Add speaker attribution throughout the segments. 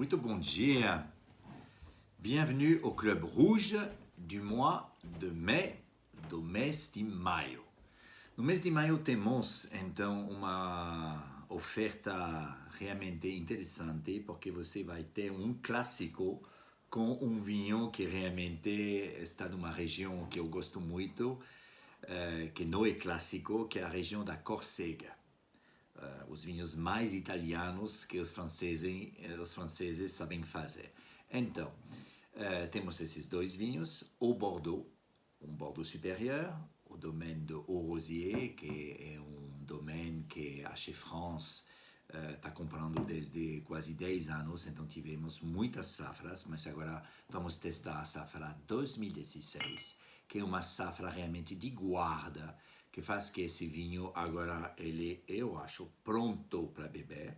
Speaker 1: Muito bom dia. Bienvenue au Club Rouge du mois de mai, do mês de maio. No mês de maio temos então uma oferta realmente interessante, porque você vai ter um clássico com um vinho que realmente está numa região que eu gosto muito, que não é clássico, que é a região da Córcega. Os vinhos mais italianos que os franceses sabem fazer. Então, temos esses dois vinhos, o Bordeaux, um Bordeaux supérieur, o domaine de Haut-Rosier, que é um domaine que a Chez France está comprando desde quase 10 anos, então tivemos muitas safras, mas agora vamos testar a safra 2016, que é uma safra realmente de guarda, que faz que esse vinho agora ele, eu acho, pronto para beber.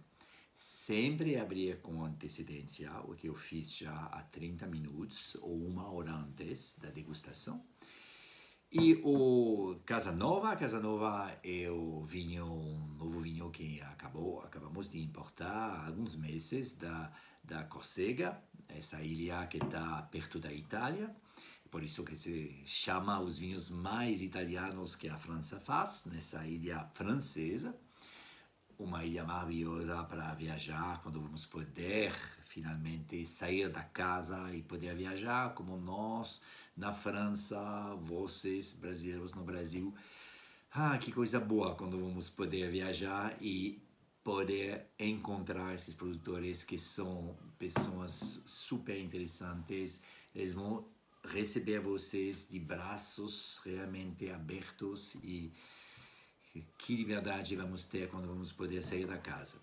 Speaker 1: Sempre abrir com antecedência, o que eu fiz já há 30 minutos ou uma hora antes da degustação. E o Casanova é o vinho, um novo vinho que acabamos de importar há alguns meses da Córcega, essa ilha que está perto da Itália. Por isso que se chama os vinhos mais italianos que a França faz, nessa ilha francesa. Uma ilha maravilhosa para viajar, quando vamos poder finalmente sair da casa e poder viajar, como nós na França, vocês brasileiros no Brasil. Ah, que coisa boa quando vamos poder viajar e poder encontrar esses produtores que são pessoas super interessantes. Eles vão receber vocês de braços realmente abertos e que liberdade vamos ter quando vamos poder sair da casa.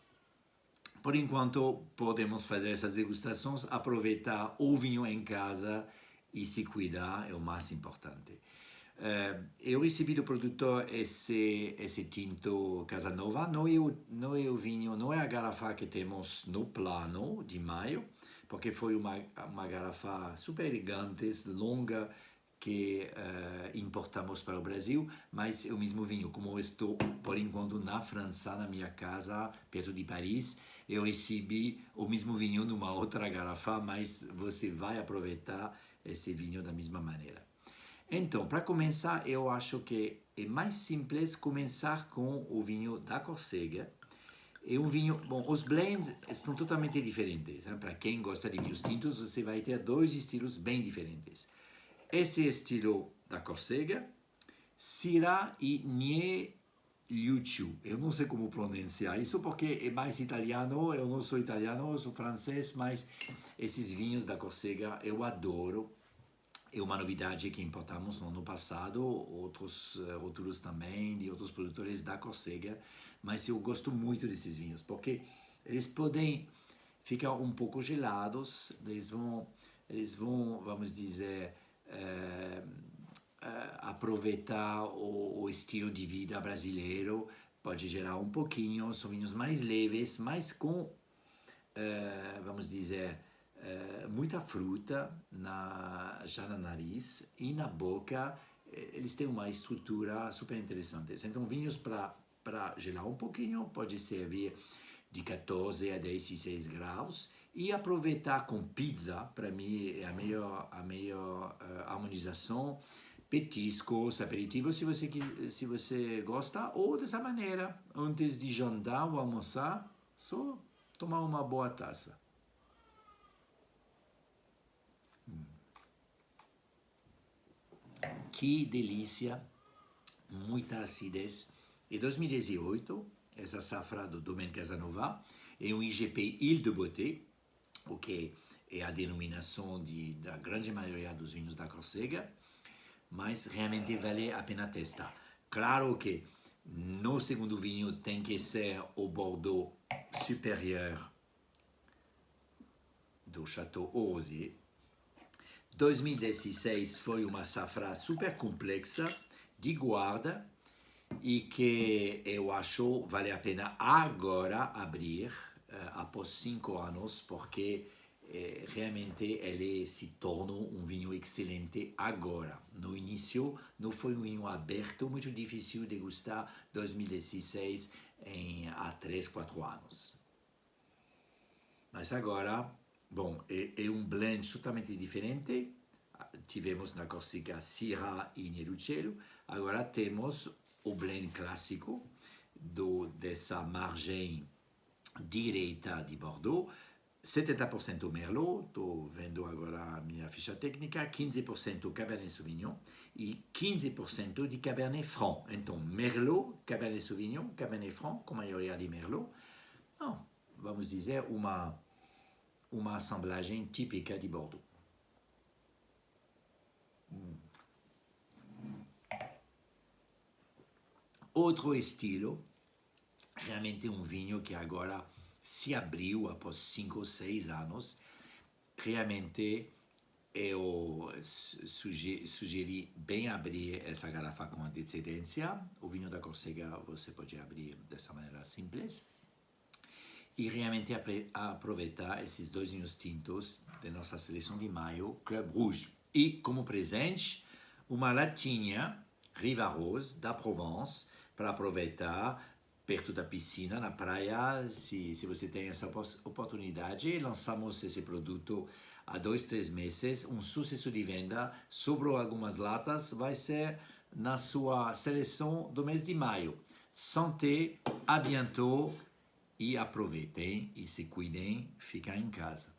Speaker 1: Por enquanto, podemos fazer essas degustações, aproveitar o vinho em casa e se cuidar, é o mais importante. Eu recebi do produtor esse tinto Casanova, não é o vinho, não é a garrafa que temos no plano de maio, porque foi uma garrafa super elegante, longa, que importamos para o Brasil, mas é o mesmo vinho. Como eu estou, por enquanto, na França, na minha casa, perto de Paris, eu recebi o mesmo vinho numa outra garrafa, mas você vai aproveitar esse vinho da mesma maneira. Então, para começar, eu acho que é mais simples começar com o vinho da Córcega. É um vinho, bom, os blends estão totalmente diferentes. Para quem gosta de vinhos tintos, você vai ter dois estilos bem diferentes. Esse estilo da Córcega, Syrah e Nie Liucciu. Eu não sei como pronunciar isso porque é mais italiano, eu não sou italiano, eu sou francês, mas esses vinhos da Córcega eu adoro. É uma novidade que importamos no ano passado, outros também, de outros produtores da Córcega, mas eu gosto muito desses vinhos, porque eles podem ficar um pouco gelados, eles vão vamos dizer, aproveitar o estilo de vida brasileiro, pode gerar um pouquinho, são vinhos mais leves, mas com, vamos dizer, muita fruta já no nariz e na boca. Eles têm uma estrutura super interessante. Então, vinhos para gelar um pouquinho, pode servir de 14 a 16 graus e aproveitar com pizza. Para mim é a melhor harmonização. Petiscos, aperitivos, se você gosta, ou dessa maneira, antes de jantar ou almoçar, só tomar uma boa taça. Que delícia, muita acidez. Em 2018, essa safra do Domaine Casanova é um IGP Île de Beauté, o que é a denominação da grande maioria dos vinhos da Córcega, mas realmente vale a pena testar. Claro que no segundo vinho tem que ser o Bordeaux supérieur do Château Haut-Rosier. 2016 foi uma safra super complexa de guarda e que eu acho vale a pena agora abrir após 5 anos, porque realmente ele se torna um vinho excelente agora. No início não foi um vinho aberto, muito difícil de degustar 2016 há 3, 4 anos. Mas agora bom, é blend totalmente diferente. Tivemos na Corsica Syrah e Nielucello, agora temos o blend clássico dessa margem direita de Bordeaux, 70% Merlot, estou vendo agora a minha ficha técnica, 15% Cabernet Sauvignon e 15% de Cabernet Franc. Então, Merlot, Cabernet Sauvignon, Cabernet Franc, com maioria de Merlot. Não, vamos dizer, uma assemblagem típica de Bordeaux. Outro estilo, realmente um vinho que agora se abriu após 5 ou 6 anos. Realmente eu sugeri bem abrir essa garrafa com antecedência. O vinho da Córcega você pode abrir dessa maneira simples. E realmente aproveitar esses dois vinhos tintos da nossa seleção de maio, Club Rouge. E como presente, uma latinha Riva Rose da Provence para aproveitar perto da piscina, na praia, se você tem essa oportunidade. Lançamos esse produto há 2, 3 meses, um sucesso de venda, sobrou algumas latas, vai ser na sua seleção do mês de maio. Santé, à bientôt e aproveitem e se cuidem, fiquem em casa.